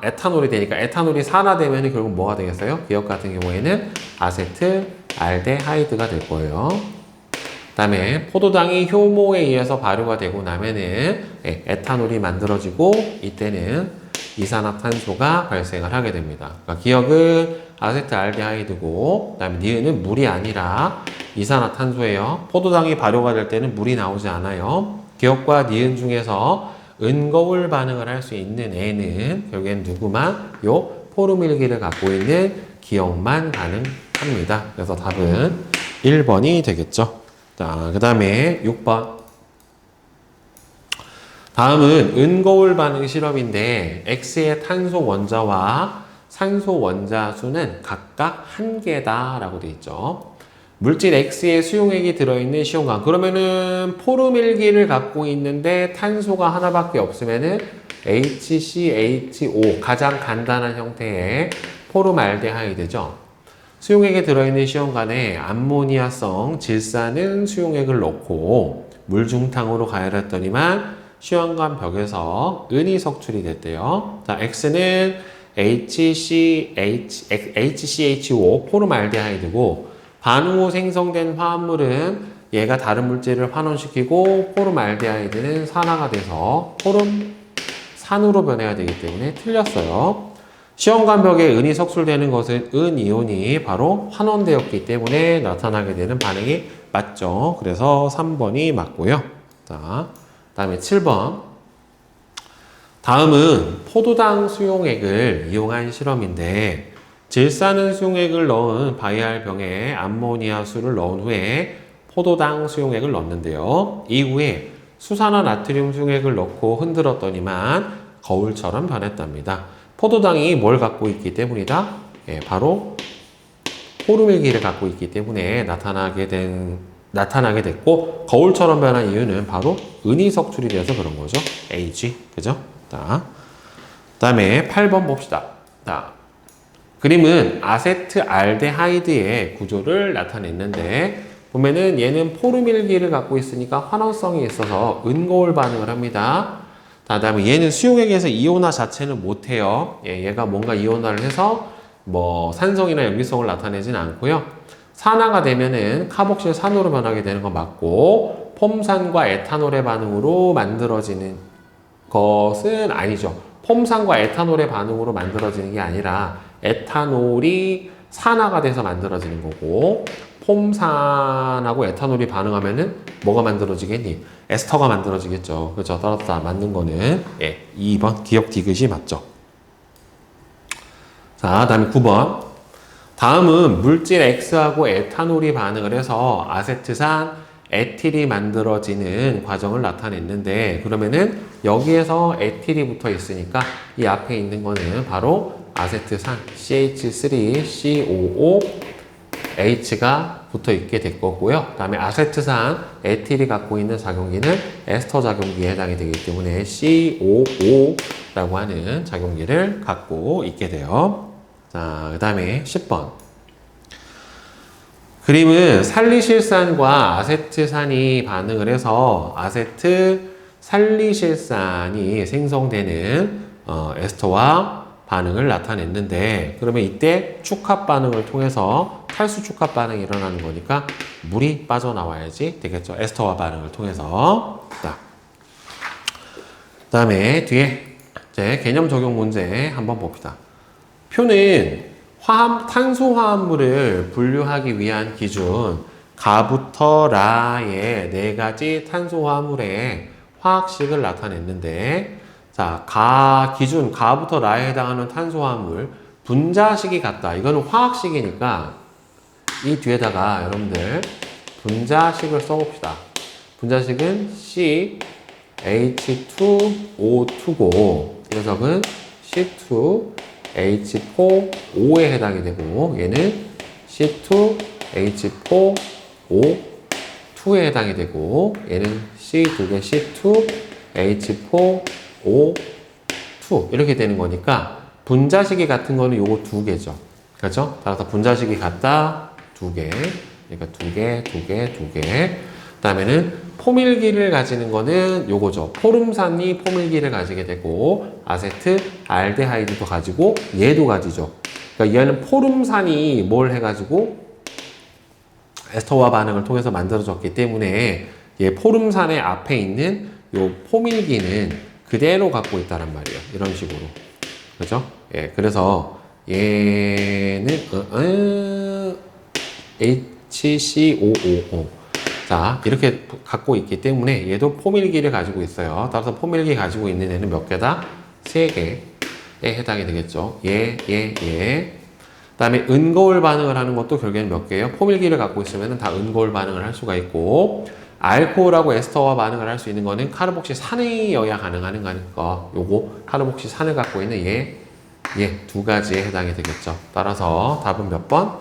에탄올이 되니까 에탄올이 산화되면은 결국 뭐가 되겠어요? 기억 같은 경우에는 아세트 알데하이드가 될 거예요. 그 다음에 포도당이 효모에 의해서 발효가 되고 나면은 에탄올이 만들어지고 이때는 이산화탄소가 발생을 하게 됩니다. 그러니까 기억은 아세트 알데하이드고 그 다음에 니은은 물이 아니라 이산화탄소예요. 포도당이 발효가 될 때는 물이 나오지 않아요. 기억과 니은 중에서 은거울 반응을 할 수 있는 애는 결국엔 누구만? 요 포름일기를 갖고 있는 기억만 가능합니다. 그래서 답은 1번이 되겠죠. 자, 그 다음에 6번. 다음은 은거울 반응 실험인데 X의 탄소 원자와 산소 원자 수는 각각 1개다 라고 되어 있죠. 물질 X의 수용액이 들어있는 시험관. 그러면은 포름일기를 갖고 있는데 탄소가 하나밖에 없으면은 HCHO 가장 간단한 형태의 포름알데하이드죠. 수용액에 들어있는 시험관에 암모니아성 질산은 수용액을 넣고 물중탕으로 가열했더니만 시험관 벽에서 은이 석출이 됐대요. 자, X는 HCHO 포름알데하이드고 반응 후 생성된 화합물은 얘가 다른 물질을 환원시키고 포름알데하이드는 산화가 돼서 포름산으로 변해야 되기 때문에 틀렸어요. 시험관 벽에 은이 석술되는 것은 은이온이 바로 환원되었기 때문에 나타나게 되는 반응이 맞죠. 그래서 3번이 맞고요. 자, 다음에 7번. 다음은 포도당 수용액을 이용한 실험인데 질산은 수용액을 넣은 바이알 병에 암모니아수를 넣은 후에 포도당 수용액을 넣는데요. 이후에 수산화 나트륨 수용액을 넣고 흔들었더니만 거울처럼 변했답니다. 포도당이 뭘 갖고 있기 때문이다? 예, 바로 포르밀기를 갖고 있기 때문에 나타나게 됐고 거울처럼 변한 이유는 바로 은이 석출이 되어서 그런 거죠. Ag. 그죠? 자, 다음에 8번 봅시다. 자, 그림은 아세트알데하이드의 구조를 나타냈는데 보면은 얘는 포르밀기를 갖고 있으니까 환원성이 있어서 은거울 반응을 합니다. 다음에 얘는 수용액에서 이온화 자체는 못해요. 얘가 뭔가 이온화를 해서 뭐 산성이나 염기성을 나타내진 않고요. 산화가 되면은 카복실 산으로 변하게 되는 건 맞고 폼산과 에탄올의 반응으로 만들어지는 것은 아니죠. 폼산과 에탄올의 반응으로 만들어지는 게 아니라 에탄올이 산화가 돼서 만들어지는 거고 폼산하고 에탄올이 반응하면은 뭐가 만들어지겠니? 에스터가 만들어지겠죠. 그렇죠. 따라서 맞는 거는 2번 기억 디귿이 맞죠. 자, 다음에 9번. 다음은 물질 X하고 에탄올이 반응을 해서 아세트산, 에틸이 만들어지는 과정을 나타냈는데 그러면은 여기에서 에틸이 붙어 있으니까 이 앞에 있는 거는 바로 아세트산 CH3COOH가 붙어 있게 될 거고요. 그 다음에 아세트산, 에틸이 갖고 있는 작용기는 에스터 작용기에 해당이 되기 때문에 COO라고 하는 작용기를 갖고 있게 돼요. 자, 그 다음에 10번. 그림은 살리실산과 아세트산이 반응을 해서 아세트 살리실산이 생성되는 에스터와 반응을 나타냈는데 그러면 이때 축합 반응을 통해서 탈수 축합 반응이 일어나는 거니까 물이 빠져나와야지 되겠죠. 에스터와 반응을 통해서. 자, 그다음에 뒤에 이제 개념 적용 문제 한번 봅시다. 표는 탄소화합물을 분류하기 위한 기준 가부터 라의 4가지 탄소화합물의 화학식을 나타냈는데 자, 기준 가부터 라에 해당하는 탄소화합물 분자식이 같다. 이거는 화학식이니까 이 뒤에다가 여러분들 분자식을 써봅시다. 분자식은 CH2O2고 이 녀석은 C2H4O에 해당이 되고 얘는 C2H4O2에 해당이 되고 얘는 C2개 C2H4O2 이렇게 되는 거니까 분자식이 같은 거는 요거 2개죠. 그렇죠? 따라서 분자식이 같다 2개. 그러니까 2개. 그 다음에는 포밀기를 가지는 거는 요거죠. 포름산이 포밀기를 가지게 되고 아세트 알데하이드도 가지고 얘도 가지죠. 그러니까 얘는 포름산이 뭘 해가지고 에스터와 반응을 통해서 만들어졌기 때문에 얘 포름산의 앞에 있는 요 포밀기는 그대로 갖고 있다란 말이에요. 이런 식으로. 그죠? 예, 그래서 얘는 HCOO 자, 이렇게 갖고 있기 때문에 얘도 포밀기를 가지고 있어요. 따라서 포밀기 가지고 있는 애는 몇 개다? 3개에 해당이 되겠죠. 그 다음에 은거울 반응을 하는 것도 결국에는 몇 개예요? 포밀기를 갖고 있으면 다 은거울 반응을 할 수가 있고 알코올하고 에스터와 반응을 할 수 있는 거는 카르복실산이어야 가능한 거. 요거 카르복실산을 갖고 있는 얘 2가지에 해당이 되겠죠. 따라서 답은 몇 번?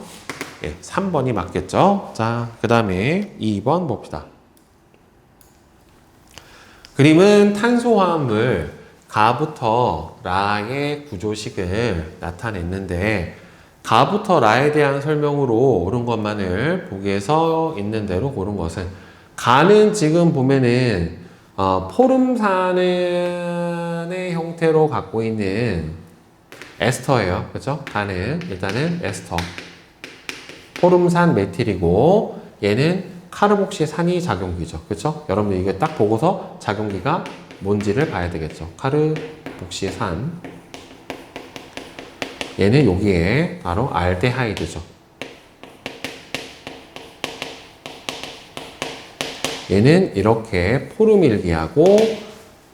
3번이 맞겠죠. 자, 그 다음에 2번 봅시다. 그림은 탄소화합물 가부터 라의 구조식을 나타냈는데 가부터 라에 대한 설명으로 옳은 것만을 보기에서 있는 대로 고른 것은 가는 지금 보면은 포름산의 형태로 갖고 있는 에스터예요. 그렇죠? 가는 일단은 에스터. 포름산 메틸이고 얘는 카르복시 산이 작용기죠. 그렇죠? 여러분들 이거 딱 보고서 작용기가 뭔지를 봐야 되겠죠. 카르복시 산. 얘는 여기에 바로 알데하이드죠. 얘는 이렇게 포름일기하고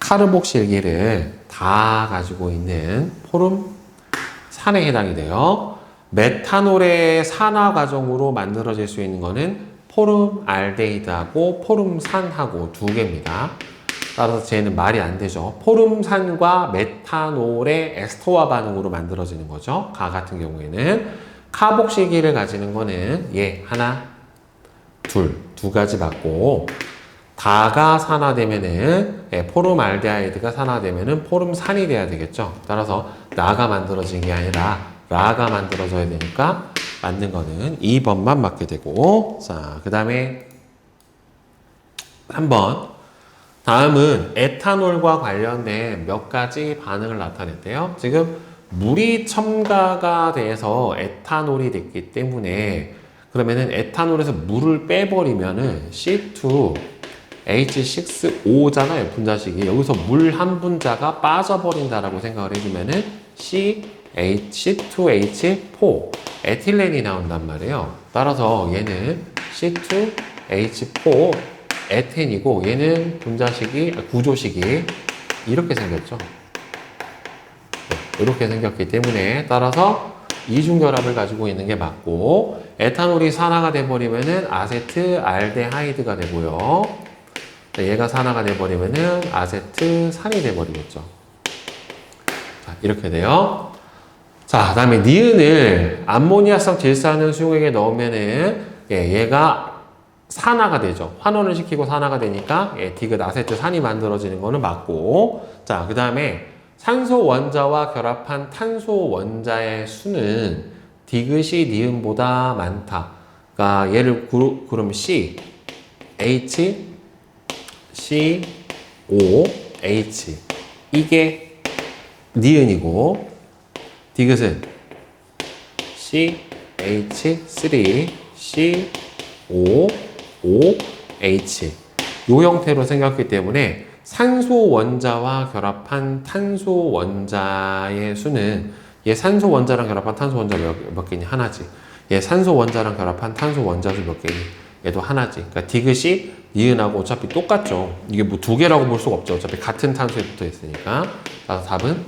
카르복실기를 다 가지고 있는 포름산에 해당이 돼요. 메탄올의 산화 과정으로 만들어질 수 있는 거는 포름알데히드하고 포름산하고 두 개입니다. 따라서 쟤는 말이 안 되죠. 포름산과 메탄올의 에스터화 반응으로 만들어지는 거죠. 가 같은 경우에는 카복실기를 가지는 거는 얘 하나, 두 가지 맞고 다가 산화되면은 포름알데하이드가 산화되면은 포름산이 돼야 되겠죠. 따라서 나가 만들어진 게 아니라 라가 만들어져야 되니까 맞는 거는 2번만 맞게 되고 자, 그 다음에 3번 다음은 에탄올과 관련된 몇 가지 반응을 나타냈대요. 지금 물이 첨가가 돼서 에탄올이 됐기 때문에 그러면은 에탄올에서 물을 빼버리면은 C2H6O잖아요. 분자식이. 여기서 물 한 분자가 빠져버린다라고 생각을 해주면은 C2H4 에틸렌이 나온단 말이에요. 따라서 얘는 C2H4 에텐이고 얘는 분자식이 구조식이 이렇게 생겼죠. 이렇게 생겼기 때문에 따라서 이중결합을 가지고 있는 게 맞고 에탄올이 산화가 돼버리면은 아세트알데하이드가 되고요. 얘가 산화가 돼버리면은 아세트산이 돼버리겠죠. 자, 이렇게 돼요. 자, 다음에 니은을 암모니아성 질산을 수용액에 넣으면은 얘가 산화가 되죠. 환원을 시키고 산화가 되니까 디귿 아세트산이 만들어지는 거는 맞고 자, 그 다음에 산소 원자와 결합한 탄소 원자의 수는 디귿이 니은보다 많다. 그러니까 얘를 그럼 C, H, C, O, H 이게 니은이고 디귿은 C, H, 3, C, O, O, H 요 형태로 생겼기 때문에 산소 원자와 결합한 탄소 원자의 수는 얘 산소 원자랑 결합한 탄소 원자 몇 개니? 하나지. 얘 산소 원자랑 결합한 탄소 원자 수 몇 개니? 얘도 하나지. 그러니까 디귿이 니은하고 어차피 똑같죠. 이게 뭐 두 개라고 볼 수가 없죠. 어차피 같은 탄소에 붙어 있으니까. 그래서 답은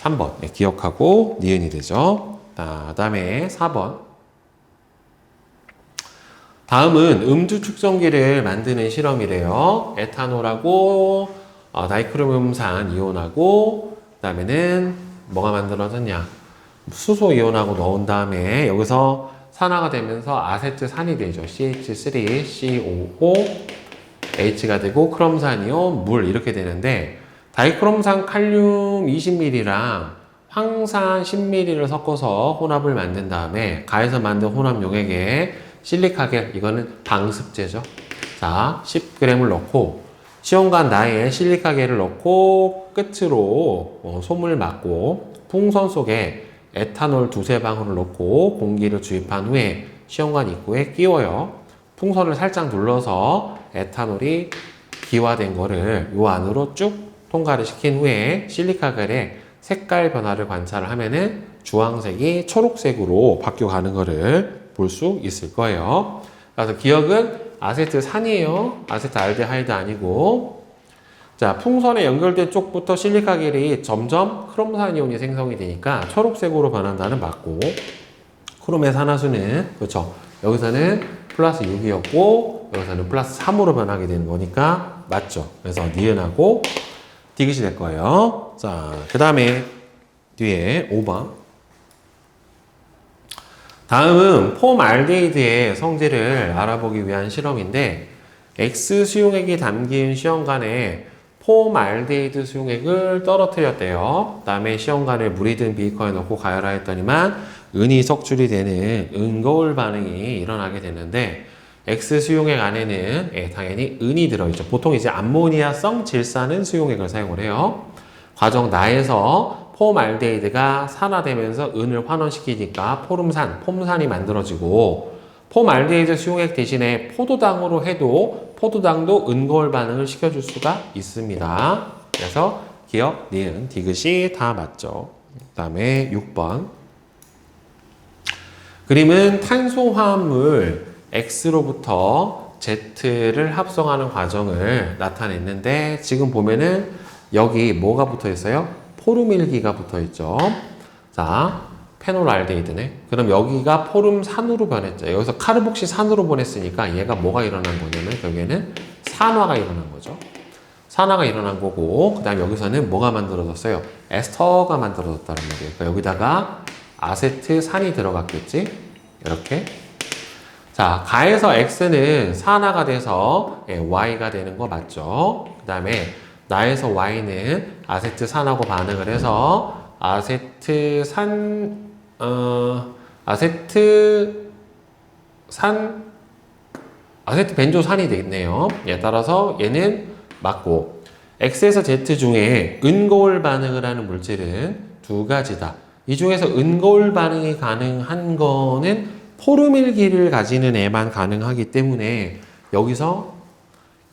3번. 기억하고 니은이 되죠. 다음에 4번. 다음은 음주 측정기를 만드는 실험이래요. 에탄올하고 나이크로뮴산 이온하고 그다음에는 뭐가 만들어졌냐? 수소 이온하고 넣은 다음에 여기서 산화가 되면서 아세트산이 되죠. CH3, COO, H가 되고 크롬산 이온, 물 이렇게 되는데 다이크롬산 칼륨 20ml랑 황산 10ml를 섞어서 혼합을 만든 다음에 가해서 만든 혼합용액에 실리카겔, 이거는 방습제죠. 자, 10g을 넣고 시험관 나에 실리카겔을 넣고 끝으로 솜을 막고 풍선 속에 에탄올 두세 방울을 넣고 공기를 주입한 후에 시험관 입구에 끼워요. 풍선을 살짝 눌러서 에탄올이 기화된 거를 요 안으로 쭉 통과를 시킨 후에 실리카겔의 색깔 변화를 관찰을 하면은 주황색이 초록색으로 바뀌어가는 거를 볼 수 있을 거예요. 그래서 기억은 아세트산이에요. 아세트알데하이드 아니고. 자, 풍선에 연결된 쪽부터 실리카겔이 점점 크롬산 이온이 생성이 되니까 초록색으로 변한다는 맞고, 크롬의 산화수는 그렇죠. 여기서는 플러스 6이었고 여기서는 플러스 3으로 변하게 되는 거니까 맞죠. 그래서 니은하고 디귿이 될 거예요. 자, 그 다음에 뒤에 5번. 다음은 폼알데히드의 성질을 알아보기 위한 실험인데 X 수용액이 담긴 시험관에 폼알데히드 수용액을 떨어뜨렸대요. 그 다음에 시험관에 물이 든 비커에 넣고 가열하였더니만 은이 석출이 되는 은거울 반응이 일어나게 되는데 X 수용액 안에는 당연히 은이 들어있죠. 보통 이제 암모니아성 질산은 수용액을 사용을 해요. 과정 나에서 폼알데히드가 산화되면서 은을 환원시키니까 폼산이 만들어지고 폼알데히드 수용액 대신에 포도당으로 해도 포도당도 은거울 반응을 시켜줄 수가 있습니다. 그래서 기억, 니은, 디귿이 다 맞죠. 그 다음에 6번. 그림은 탄소화합물 X로부터 Z를 합성하는 과정을 나타냈는데 지금 보면은 여기 뭐가 붙어 있어요? 포름일기가 붙어 있죠. 자, 페놀알데히드네. 그럼 여기가 포름산으로 변했죠. 여기서 카르복시산으로 보냈으니까 얘가 뭐가 일어난 거냐면 결국에는 산화가 일어난 거죠. 산화가 일어난 거고 그 다음에 여기서는 뭐가 만들어졌어요? 에스터가 만들어졌다는 말이에요. 그러니까 여기다가 아세트산이 들어갔겠지? 이렇게. 자, 가에서 X는 산화가 돼서 Y가 되는 거 맞죠? 그 다음에 나에서 Y는 아세트산하고 반응을 해서 아세트 벤조산이 되겠네요. 따라서 얘는 맞고 X에서 Z 중에 은거울 반응을 하는 물질은 두 가지다. 이 중에서 은거울 반응이 가능한 거는 포름일기를 가지는 애만 가능하기 때문에 여기서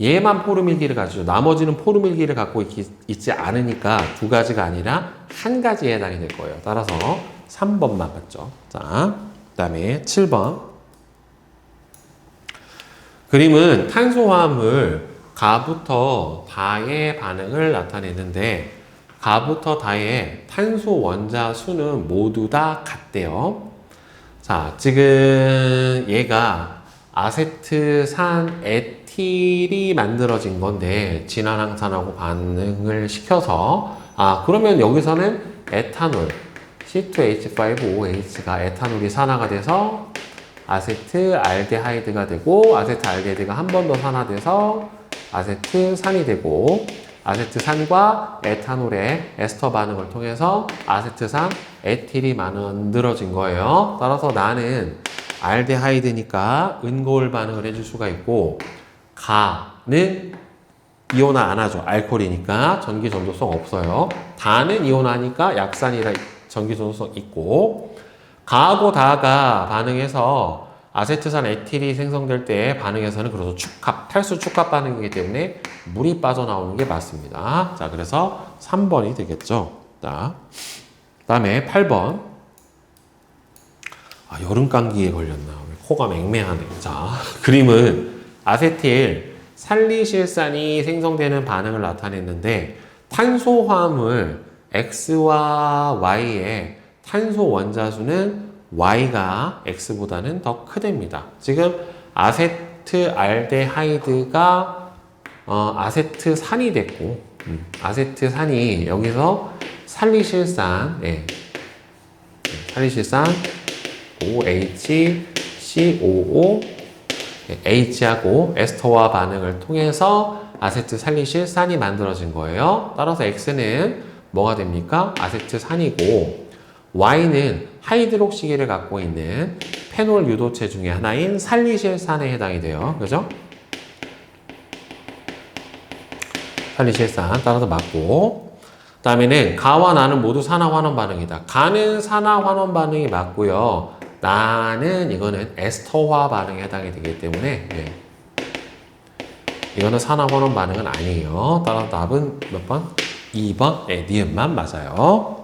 얘만 포름일기를 가지죠. 나머지는 포름일기를 갖고 있지 않으니까 두 가지가 아니라 한 가지에 해당이 될 거예요. 따라서 3번만 맞죠. 자, 그 다음에 7번. 그림은 탄소화합물 가부터 다의 반응을 나타내는데 가부터 다의 탄소 원자 수는 모두 다 같대요. 자, 지금 얘가 아세트산 에틸이 만들어진 건데 진화항산하고 반응을 시켜서 그러면 여기서는 에탄올 C2H5OH가 에탄올이 산화가 돼서 아세트알데하이드가 되고 아세트알데하이드가 한 번 더 산화돼서 아세트산이 되고 아세트산과 에탄올의 에스터 반응을 통해서 아세트산 에틸이 만들어진 거예요. 따라서 나는 알데하이드니까 은거울 반응을 해줄 수가 있고 가는 이온화 안 하죠. 알코올이니까 전기 전도성 없어요. 다는 이온화니까 약산이라 전기 전도성 있고 가하고 다가 반응해서 아세트산 에틸이 생성될 때 반응에서는 그래서 탈수 축합 반응이기 때문에 물이 빠져나오는 게 맞습니다. 자, 그래서 3번이 되겠죠. 자, 그 다음에 8번. 여름 감기에 걸렸나? 코가 맹맹하네. 자, 그림은 아세틸 살리실산이 생성되는 반응을 나타냈는데 탄소화합물 X와 Y의 탄소 원자수는 Y가 X보다는 더 크답니다. 지금 아세트알데하이드가 아세트산이 됐고 아세트산이 여기서 살리실산 살리실산 OHCOO H하고 에스터와 반응을 통해서 아세트살리실산이 만들어진 거예요. 따라서 X는 뭐가 됩니까? 아세트산이고 Y는 하이드록시기를 갖고 있는 페놀 유도체 중에 하나인 살리실산에 해당이 돼요. 그죠? 살리실산 따라서 맞고 그 다음에는 가와 나는 모두 산화환원 반응이다. 가는 산화환원 반응이 맞고요. 나는 이거는 에스터화 반응에 해당이 되기 때문에 이거는 산화환원 반응은 아니에요. 따라서 답은 몇 번? 2번? 니은만 맞아요.